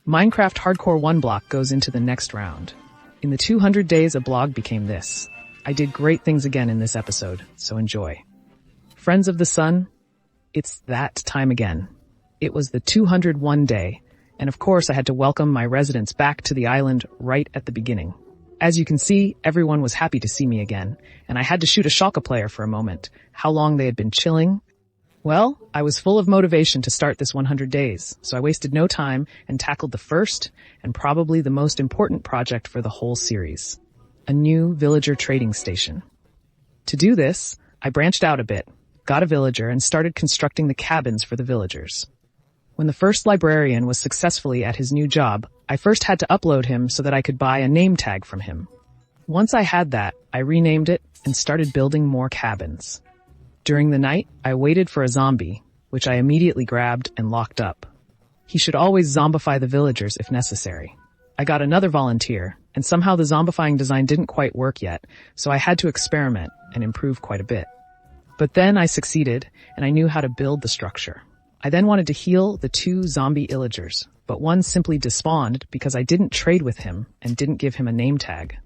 Minecraft Hardcore 1 block goes into the next round. In the 200 days, a blog became this. I did great things again in this episode, so enjoy. Friends of the Sun, it's that time again. It was the 201 day, and of course I had to welcome my residents back to the island right at the beginning. As you can see, everyone was happy to see me again, and I had to shoot a Schalke player for a moment, how long they had been chilling. Well, I was full of motivation to start this 100 days, so I wasted no time and tackled the first and probably the most important project for the whole series, a new villager trading station. To do this, I branched out a bit, got a villager, and started constructing the cabins for the villagers. When the first librarian was successfully at his new job, I first had to upload him so that I could buy a name tag from him. Once I had that, I renamed it and started building more cabins. During the night, I waited for a zombie, which I immediately grabbed and locked up. He should always zombify the villagers if necessary. I got another volunteer, and somehow the zombifying design didn't quite work yet, so I had to experiment and improve quite a bit. But then I succeeded, and I knew how to build the structure. I then wanted to heal the 2 zombie illagers, but one simply despawned because I didn't trade with him and didn't give him a name tag.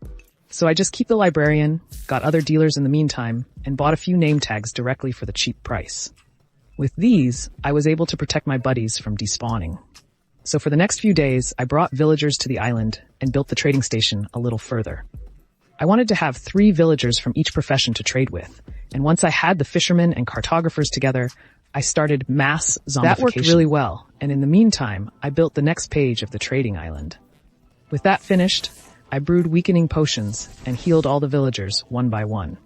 So I just keep the librarian, got other dealers in the meantime, and bought a few name tags directly for the cheap price. With these, I was able to protect my buddies from despawning. So for the next few days, I brought villagers to the island and built the trading station a little further. I wanted to have 3 villagers from each profession to trade with, and once I had the fishermen and cartographers together, I started mass zombification. That worked really well, and in the meantime, I built the next page of the trading island. With that finished, I brewed weakening potions and healed all the villagers one by one.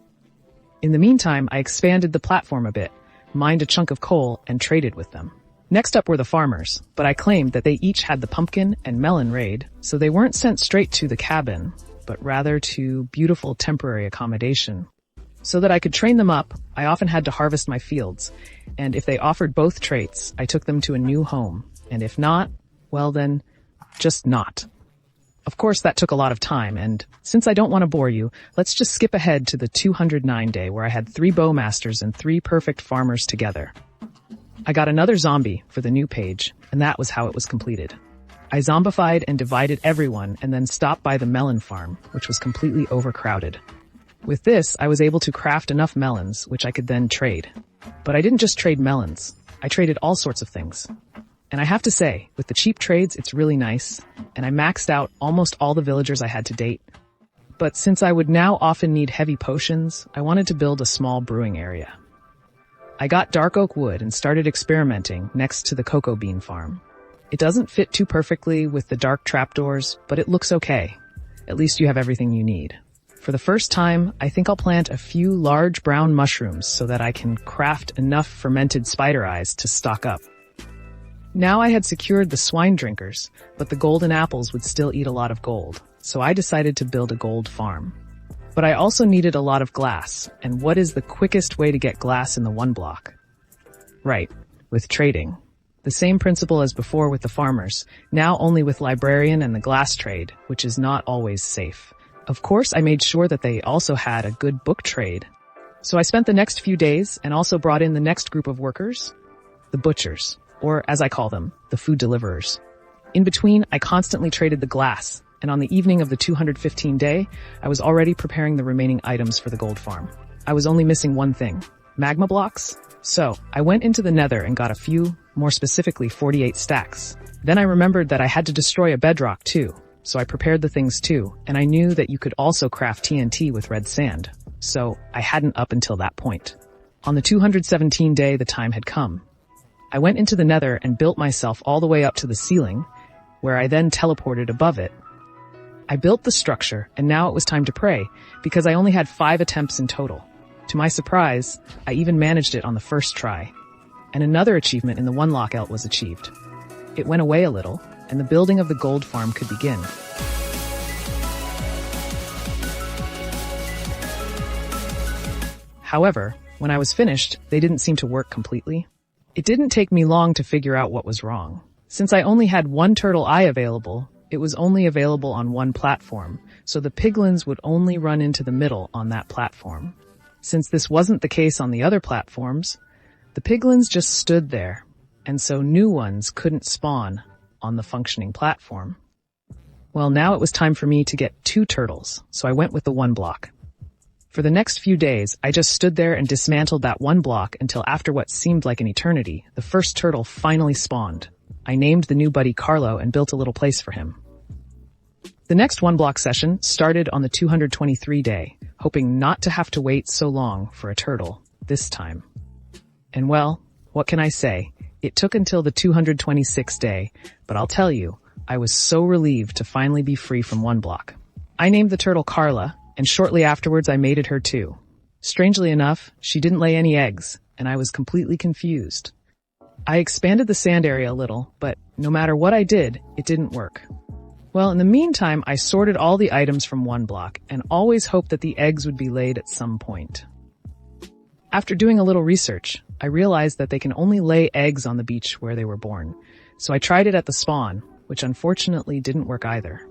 In the meantime, I expanded the platform a bit, mined a chunk of coal, and traded with them. Next up were the farmers, but I claimed that they each had the pumpkin and melon raid, so they weren't sent straight to the cabin, but rather to beautiful temporary accommodation. So that I could train them up, I often had to harvest my fields, and if they offered both traits, I took them to a new home, and if not, well then, just not. Of course, that took a lot of time, and since I don't want to bore you, let's just skip ahead to the 209 day where I had 3 bowmasters and 3 perfect farmers together. I got another zombie for the new page, and that was how it was completed. I zombified and divided everyone and then stopped by the melon farm, which was completely overcrowded. With this, I was able to craft enough melons, which I could then trade. But I didn't just trade melons. I traded all sorts of things. And I have to say, with the cheap trades, it's really nice, and I maxed out almost all the villagers I had to date. But since I would now often need heavy potions, I wanted to build a small brewing area. I got dark oak wood and started experimenting next to the cocoa bean farm. It doesn't fit too perfectly with the dark trapdoors, but it looks okay. At least you have everything you need. For the first time, I think I'll plant a few large brown mushrooms so that I can craft enough fermented spider eyes to stock up. Now I had secured the swine drinkers, but the golden apples would still eat a lot of gold, so I decided to build a gold farm. But I also needed a lot of glass, and what is the quickest way to get glass in the 1 block? Right, with trading. The same principle as before with the farmers, now only with librarian and the glass trade, which is not always safe. Of course, I made sure that they also had a good book trade. So I spent the next few days and also brought in the next group of workers, the butchers, or as I call them, the food deliverers. In between, I constantly traded the glass, and on the evening of the 215 day, I was already preparing the remaining items for the gold farm. I was only missing one thing, magma blocks. So I went into the nether and got a few, more specifically 48 stacks. Then I remembered that I had to destroy a bedrock too. So I prepared the things too, and I knew that you could also craft TNT with red sand. So I hadn't up until that point. On the 217 day, the time had come. I went into the nether and built myself all the way up to the ceiling, where I then teleported above it. I built the structure, and now it was time to pray, because I only had 5 attempts in total. To my surprise, I even managed it on the first try. And another achievement in the 1 lockout was achieved. It went away a little, and the building of the gold farm could begin. However, when I was finished, they didn't seem to work completely. It didn't take me long to figure out what was wrong. Since I only had 1 turtle eye available, it was only available on 1 platform, so the piglins would only run into the middle on that platform. Since this wasn't the case on the other platforms, the piglins just stood there, and so new ones couldn't spawn. on the functioning platform. Well, now it was time for me to get 2 turtles, so I went with the 1 block. For the next few days, I just stood there and dismantled that 1 block until after what seemed like an eternity, the first turtle finally spawned. I named the new buddy Carlo and built a little place for him. The next 1 block session started on the 223 day, hoping not to have to wait so long for a turtle this time. And well, what can I say? It took until the 226th day, but I'll tell you, I was so relieved to finally be free from 1 block. I named the turtle Carla, and shortly afterwards I mated her too. Strangely enough, she didn't lay any eggs, and I was completely confused. I expanded the sand area a little, but no matter what I did, it didn't work. Well, in the meantime, I sorted all the items from 1 block and always hoped that the eggs would be laid at some point. After doing a little research, I realized that they can only lay eggs on the beach where they were born, so I tried it at the spawn, which unfortunately didn't work either.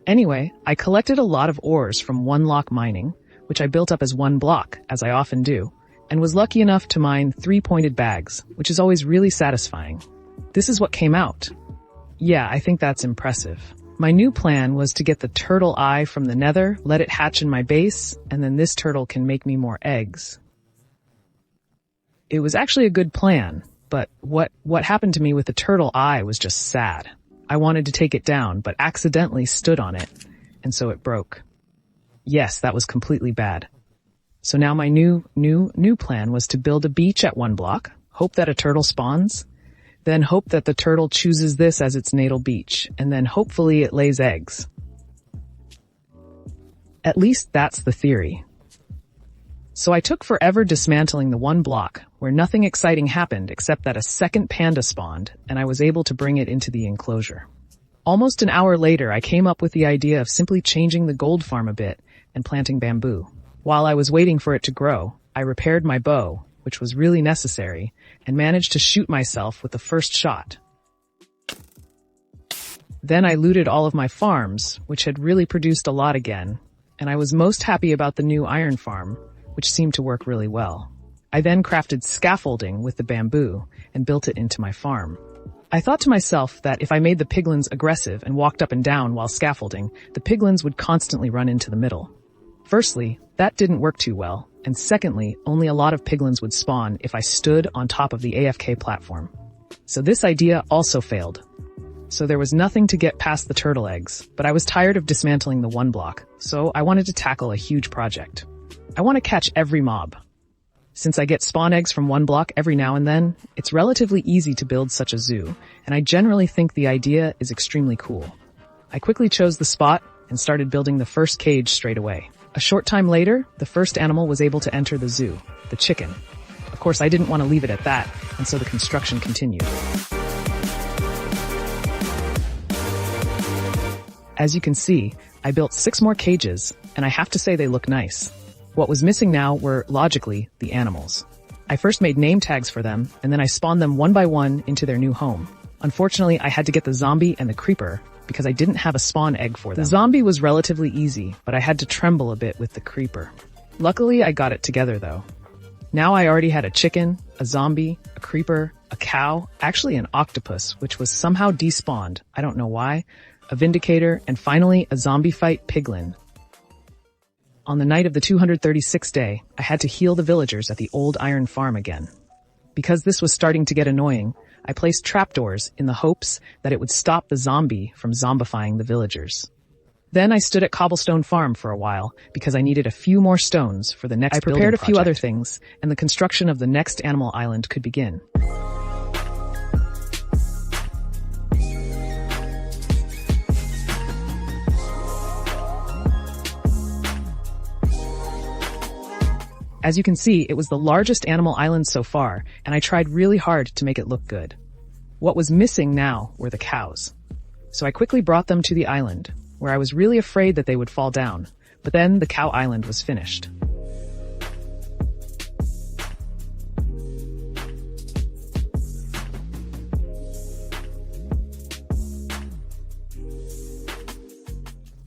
Anyway, I collected a lot of ores from 1 block mining, which I built up as 1 block, as I often do, and was lucky enough to mine 3 pointed bags, which is always really satisfying. This is what came out. Yeah, I think that's impressive. My new plan was to get the turtle eye from the nether, let it hatch in my base, and then this turtle can make me more eggs. It was actually a good plan, but what happened to me with the turtle eye was just sad. I wanted to take it down, but accidentally stood on it, and so it broke. Yes, that was completely bad. So now my new plan was to build a beach at 1 block, hope that a turtle spawns, then hope that the turtle chooses this as its natal beach, and then hopefully it lays eggs. At least that's the theory. So I took forever dismantling the 1 block, where nothing exciting happened except that a second panda spawned, and I was able to bring it into the enclosure. Almost an hour later, I came up with the idea of simply changing the gold farm a bit and planting bamboo. While I was waiting for it to grow, I repaired my bow, which was really necessary, and managed to shoot myself with the first shot. Then I looted all of my farms, which had really produced a lot again, and I was most happy about the new iron farm, which seemed to work really well. I then crafted scaffolding with the bamboo and built it into my farm. I thought to myself that if I made the piglins aggressive and walked up and down while scaffolding, the piglins would constantly run into the middle. Firstly, that didn't work too well, and secondly, only a lot of piglins would spawn if I stood on top of the AFK platform. So this idea also failed. So there was nothing to get past the turtle eggs, but I was tired of dismantling the 1 block, so I wanted to tackle a huge project. I want to catch every mob. Since I get spawn eggs from 1 block every now and then, it's relatively easy to build such a zoo, and I generally think the idea is extremely cool. I quickly chose the spot and started building the first cage straight away. A short time later, the first animal was able to enter the zoo, the chicken. Of course, I didn't want to leave it at that, and so the construction continued. As you can see, I built 6 more cages, and I have to say they look nice. What was missing now were, logically, the animals. I first made name tags for them, and then I spawned them 1 by 1 into their new home. Unfortunately, I had to get the zombie and the creeper, because I didn't have a spawn egg for them. The zombie was relatively easy, but I had to tremble a bit with the creeper. Luckily, I got it together though. Now I already had a chicken, a zombie, a creeper, a cow, actually an octopus, which was somehow despawned, I don't know why, a vindicator, and finally a zombie fight piglin. On the night of the 236th day, I had to heal the villagers at the old iron farm again. Because this was starting to get annoying, I placed trapdoors in the hopes that it would stop the zombie from zombifying the villagers. Then I stood at Cobblestone Farm for a while because I needed a few more stones for the next building project. I prepared a few other things, and the construction of the next animal island could begin. As you can see, it was the largest animal island so far, and I tried really hard to make it look good. What was missing now were the cows. So I quickly brought them to the island, where I was really afraid that they would fall down, but then the cow island was finished.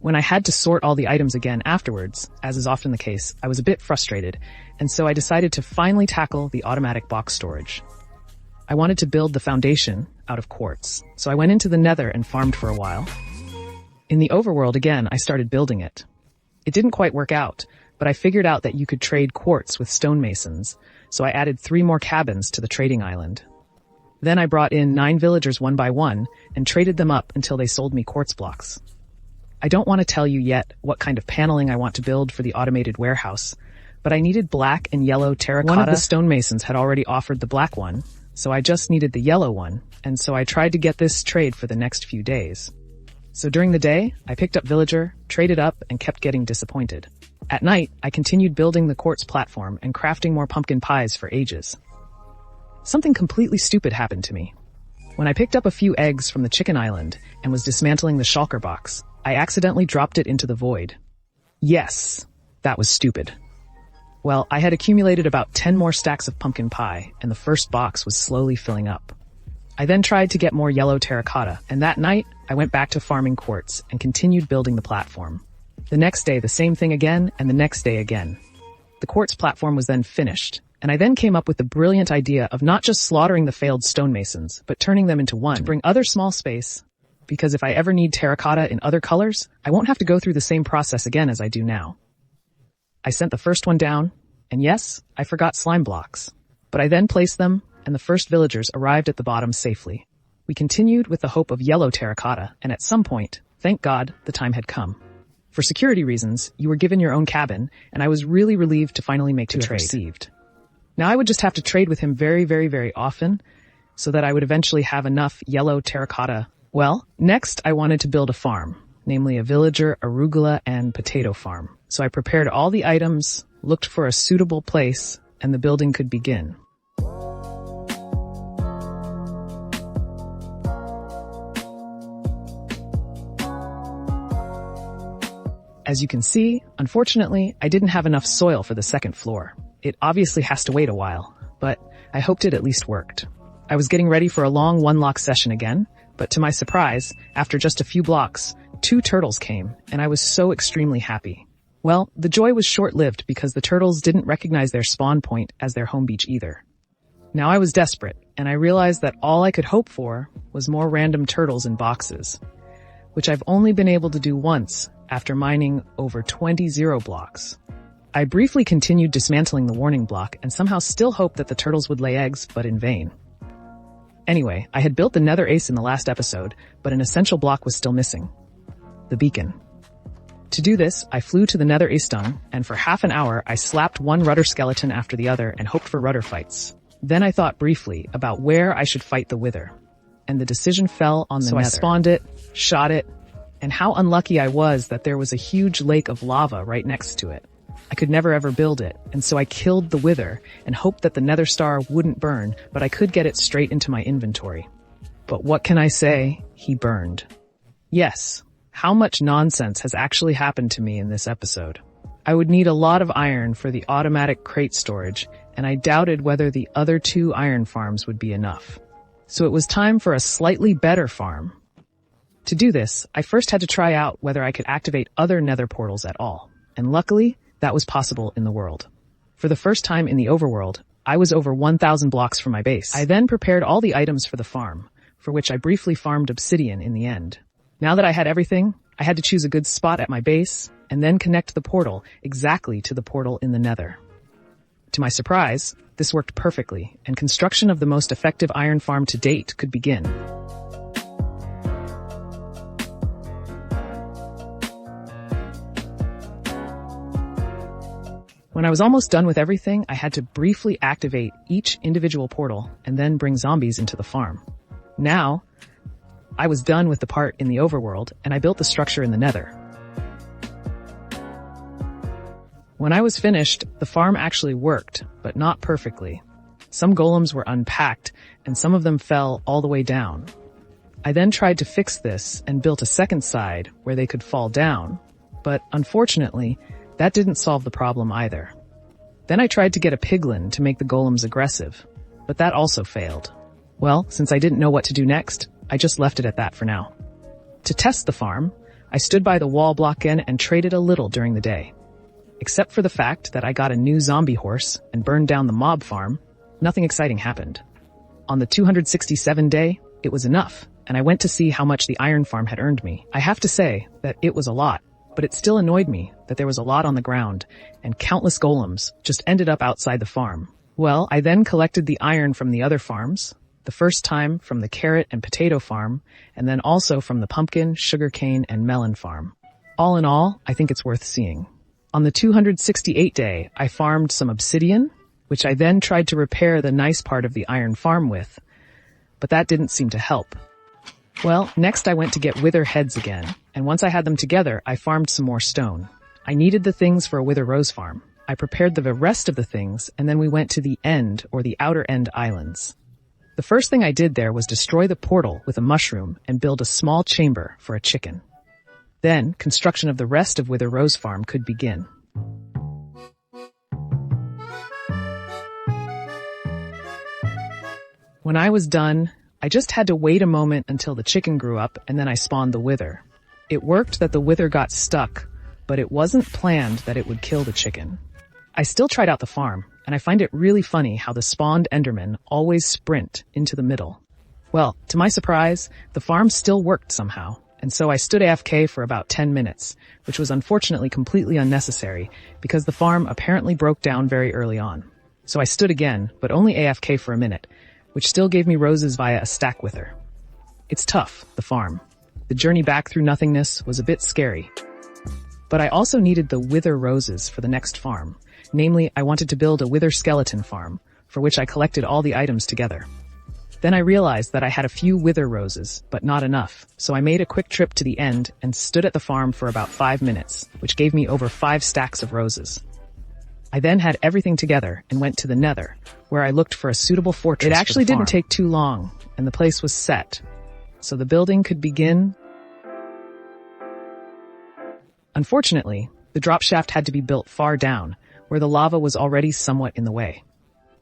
When I had to sort all the items again afterwards, as is often the case, I was a bit frustrated, and so I decided to finally tackle the automatic box storage. I wanted to build the foundation, out of quartz, so I went into the nether and farmed for a while. In the overworld again, I started building it. It didn't quite work out, but I figured out that you could trade quartz with stonemasons, so I added 3 more cabins to the trading island. Then I brought in 9 villagers one by one and traded them up until they sold me quartz blocks. I don't want to tell you yet what kind of paneling I want to build for the automated warehouse, but I needed black and yellow terracotta. One of the stonemasons had already offered the black one, so I just needed the yellow one, and so I tried to get this trade for the next few days. So during the day, I picked up villager, traded up, and kept getting disappointed. At night, I continued building the quartz platform and crafting more pumpkin pies for ages. Something completely stupid happened to me. When I picked up a few eggs from the chicken island and was dismantling the shulker box, I accidentally dropped it into the void. Yes, that was stupid. Well, I had accumulated about 10 more stacks of pumpkin pie, and the first box was slowly filling up. I then tried to get more yellow terracotta, and that night, I went back to farming quartz and continued building the platform. The next day, the same thing again, and the next day again. The quartz platform was then finished, and I then came up with the brilliant idea of not just slaughtering the failed stonemasons, but turning them into one to bring other small space, because if I ever need terracotta in other colors, I won't have to go through the same process again as I do now. I sent the first one down, and yes, I forgot slime blocks, but I then placed them, and the first villagers arrived at the bottom safely. We continued with the hope of yellow terracotta, and at some point, thank God, the time had come. For security reasons, you were given your own cabin, and I was really relieved to finally make the trade received. Now I would just have to trade with him very, very, very often, so that I would eventually have enough yellow terracotta. Well, next I wanted to build a farm, namely a villager, arugula, and potato farm. So I prepared all the items, looked for a suitable place, and the building could begin. As you can see, unfortunately, I didn't have enough soil for the second floor. It obviously has to wait a while, but I hoped it at least worked. I was getting ready for a long one-block session again, but to my surprise, after just a few blocks, 2 turtles came, and I was so extremely happy. Well, the joy was short-lived because the turtles didn't recognize their spawn point as their home beach either. Now I was desperate, and I realized that all I could hope for was more random turtles in boxes, which I've only been able to do once after mining over 20 zero blocks. I briefly continued dismantling the warning block and somehow still hoped that the turtles would lay eggs, but in vain. Anyway, I had built the nether ace in the last episode, but an essential block was still missing. The beacon. To do this, I flew to the nether ace dung, and for half an hour I slapped one rudder skeleton after the other and hoped for rudder fights. Then I thought briefly about where I should fight the wither, and the decision fell on the nether. So I spawned it, shot it, and how unlucky I was that there was a huge lake of lava right next to it. I could never ever build it, and so I killed the wither and hoped that the nether star wouldn't burn, but I could get it straight into my inventory. But what can I say? He burned. Yes, how much nonsense has actually happened to me in this episode. I would need a lot of iron for the automatic crate storage, and I doubted whether the other 2 iron farms would be enough. So it was time for a slightly better farm. To do this, I first had to try out whether I could activate other nether portals at all, and luckily, that was possible in the world. For the first time in the overworld, I was over 1,000 blocks from my base. I then prepared all the items for the farm, for which I briefly farmed obsidian in the end. Now that I had everything, I had to choose a good spot at my base, and then connect the portal exactly to the portal in the nether. To my surprise, this worked perfectly, and construction of the most effective iron farm to date could begin. When I was almost done with everything, I had to briefly activate each individual portal and then bring zombies into the farm. Now, I was done with the part in the overworld, and I built the structure in the nether. When I was finished, the farm actually worked, but not perfectly. Some golems were unpacked, and some of them fell all the way down. I then tried to fix this and built a second side where they could fall down, but unfortunately, that didn't solve the problem either. Then I tried to get a piglin to make the golems aggressive, but that also failed. Well, since I didn't know what to do next, I just left it at that for now. To test the farm, I stood by the wall block in and traded a little during the day. Except for the fact that I got a new zombie horse and burned down the mob farm, nothing exciting happened. On the 267th day, it was enough, and I went to see how much the iron farm had earned me. I have to say that it was a lot, but it still annoyed me that there was a lot on the ground, and countless golems just ended up outside the farm. Well, I then collected the iron from the other farms, the first time from the carrot and potato farm, and then also from the pumpkin, sugarcane, and melon farm. All in all, I think it's worth seeing. On the 268th day, I farmed some obsidian, which I then tried to repair the nice part of the iron farm with, but that didn't seem to help. Well, next I went to get wither heads again, and once I had them together, I farmed some more stone. I needed the things for a wither rose farm. I prepared the rest of the things, and then we went to the end, or the outer end islands. The first thing I did there was destroy the portal with a mushroom and build a small chamber for a chicken. Then, construction of the rest of Wither Rose Farm could begin. When I was done, I just had to wait a moment until the chicken grew up, and then I spawned the wither. It worked that the wither got stuck, but it wasn't planned that it would kill the chicken. I still tried out the farm, and I find it really funny how the spawned endermen always sprint into the middle. Well, to my surprise, the farm still worked somehow, and so I stood AFK for about 10 minutes, which was unfortunately completely unnecessary because the farm apparently broke down very early on. So I stood again, but only AFK for a minute, which still gave me roses via a stack wither. It's tough, the farm. The journey back through nothingness was a bit scary. But I also needed the wither roses for the next farm. Namely, I wanted to build a wither skeleton farm, for which I collected all the items together. Then I realized that I had a few wither roses, but not enough, so I made a quick trip to the end and stood at the farm for about 5 minutes, which gave me over 5 stacks of roses. I then had everything together and went to the nether, where I looked for a suitable fortress. It actually didn't take too long, and the place was set, so the building could begin. Unfortunately, the drop shaft had to be built far down, where the lava was already somewhat in the way.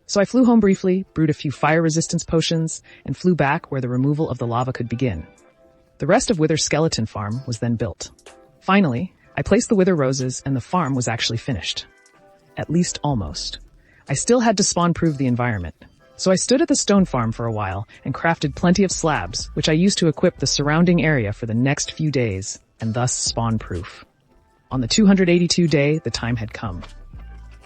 So I flew home briefly, brewed a few fire resistance potions, and flew back where the removal of the lava could begin. The rest of Wither Skeleton Farm was then built. Finally, I placed the wither roses and the farm was actually finished. At least almost. I still had to spawn-proof the environment. So I stood at the stone farm for a while and crafted plenty of slabs, which I used to equip the surrounding area for the next few days, and thus spawn-proof. On the 282nd day, the time had come.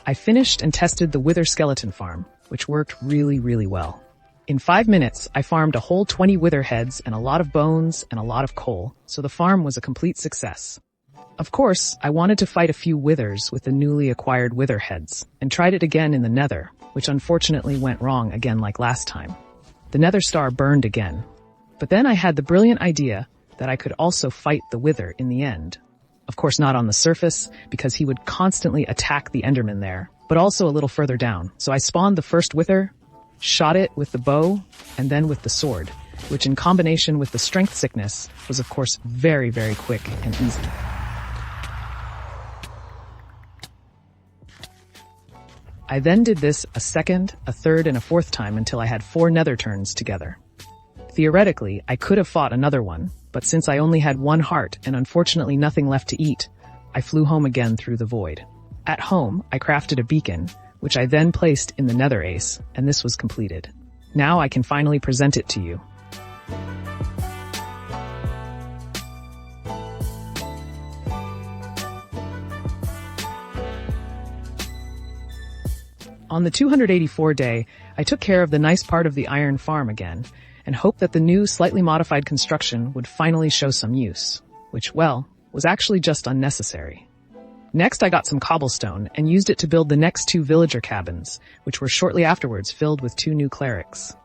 I finished and tested the Wither Skeleton Farm, which worked really, really well. In 5 minutes, I farmed a whole 20 wither heads and a lot of bones and a lot of coal, so the farm was a complete success. Of course, I wanted to fight a few withers with the newly acquired wither heads, and tried it again in the nether, which unfortunately went wrong again like last time. The nether star burned again. But then I had the brilliant idea that I could also fight the wither in the end. Of course not on the surface, because he would constantly attack the enderman there, but also a little further down. So I spawned the first wither, shot it with the bow, and then with the sword, which in combination with the strength sickness was of course very, very quick and easy. I then did this a second, a third, and a fourth time until I had 4 nether turns together. Theoretically, I could have fought another one, but since I only had 1 heart and unfortunately nothing left to eat, I flew home again through the void. At home, I crafted a beacon, which I then placed in the nether ace, and this was completed. Now I can finally present it to you. On the 284th day, I took care of the nice part of the iron farm again, and hoped that the new, slightly modified construction would finally show some use, which, well, was actually just unnecessary. Next, I got some cobblestone and used it to build the next 2 villager cabins, which were shortly afterwards filled with 2 new clerics.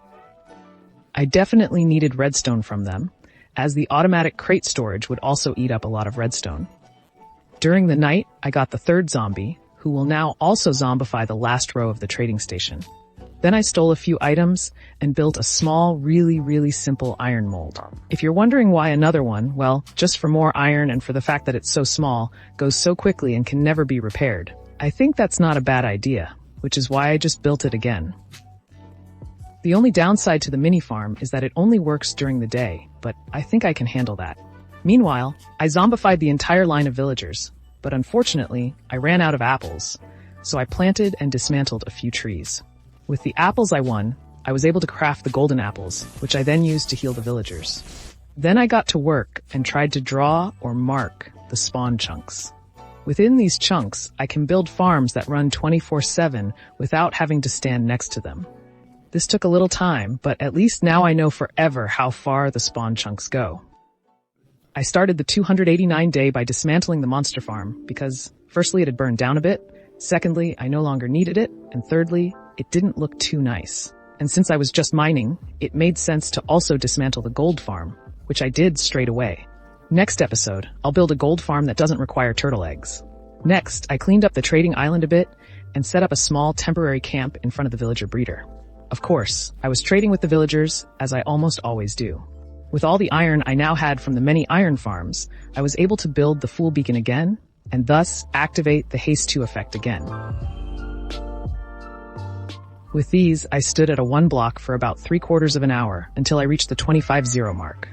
I definitely needed redstone from them, as the automatic crate storage would also eat up a lot of redstone. During the night, I got the 3rd zombie, who will now also zombify the last row of the trading station. Then I stole a few items and built a small, really, really simple iron mold. If you're wondering why another one, well, just for more iron and for the fact that it's so small, goes so quickly and can never be repaired. I think that's not a bad idea, which is why I just built it again. The only downside to the mini farm is that it only works during the day, but I think I can handle that. Meanwhile, I zombified the entire line of villagers, but unfortunately, I ran out of apples, so I planted and dismantled a few trees. With the apples I won, I was able to craft the golden apples, which I then used to heal the villagers. Then I got to work and tried to draw or mark the spawn chunks. Within these chunks, I can build farms that run 24/7 without having to stand next to them. This took a little time, but at least now I know forever how far the spawn chunks go. I started the 289 day by dismantling the monster farm because, firstly, it had burned down a bit, secondly, I no longer needed it, and thirdly, it didn't look too nice. And since I was just mining, it made sense to also dismantle the gold farm, which I did straight away. Next episode, I'll build a gold farm that doesn't require turtle eggs. Next, I cleaned up the trading island a bit and set up a small temporary camp in front of the villager breeder. Of course, I was trading with the villagers, as I almost always do. With all the iron I now had from the many iron farms, I was able to build the Fool Beacon again, and thus activate the Haste 2 effect again. With these, I stood at a 1 block for about 3/4 of an hour until I reached the 25-0 mark.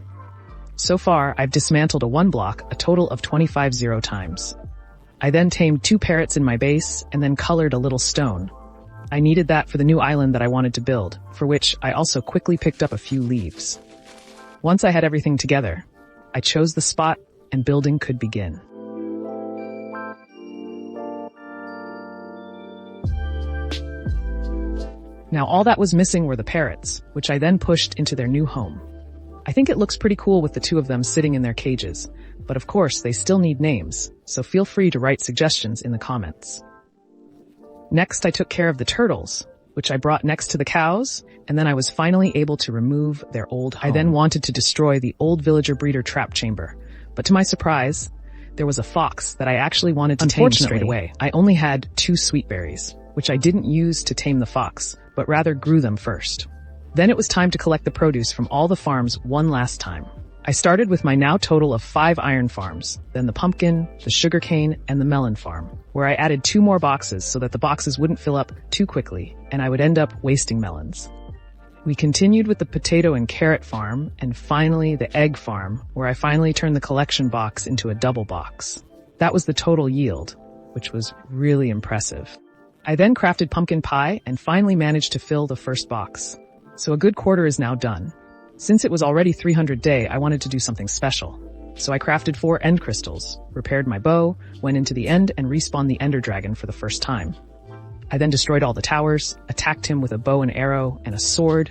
So far, I've dismantled a 1 block a total of 25-0 times. I then tamed 2 parrots in my base and then colored a little stone. I needed that for the new island that I wanted to build, for which I also quickly picked up a few leaves. Once I had everything together, I chose the spot and building could begin. Now all that was missing were the parrots, which I then pushed into their new home. I think it looks pretty cool with the 2 of them sitting in their cages, but of course they still need names, so feel free to write suggestions in the comments. Next I took care of the turtles, which I brought next to the cows, and then I was finally able to remove their old home. I then wanted to destroy the old villager breeder trap chamber, but to my surprise, there was a fox that I actually wanted to tame straight away. I only had 2 sweet berries, which I didn't use to tame the fox, but rather grew them first. Then it was time to collect the produce from all the farms one last time. I started with my now total of 5 iron farms, then the pumpkin, the sugarcane, and the melon farm, where I added 2 more boxes so that the boxes wouldn't fill up too quickly, and I would end up wasting melons. We continued with the potato and carrot farm, and finally the egg farm, where I finally turned the collection box into a double box. That was the total yield, which was really impressive. I then crafted pumpkin pie and finally managed to fill the first box. So a good quarter is now done. Since it was already 300 day, I wanted to do something special. So I crafted 4 end crystals, repaired my bow, went into the end and respawned the ender dragon for the first time. I then destroyed all the towers, attacked him with a bow and arrow and a sword.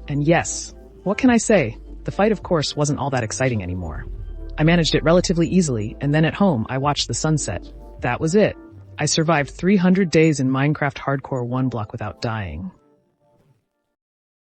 And yes, what can I say? The fight of course wasn't all that exciting anymore. I managed it relatively easily, and then at home I watched the sunset. That was it. I survived 300 days in Minecraft Hardcore 1 block without dying.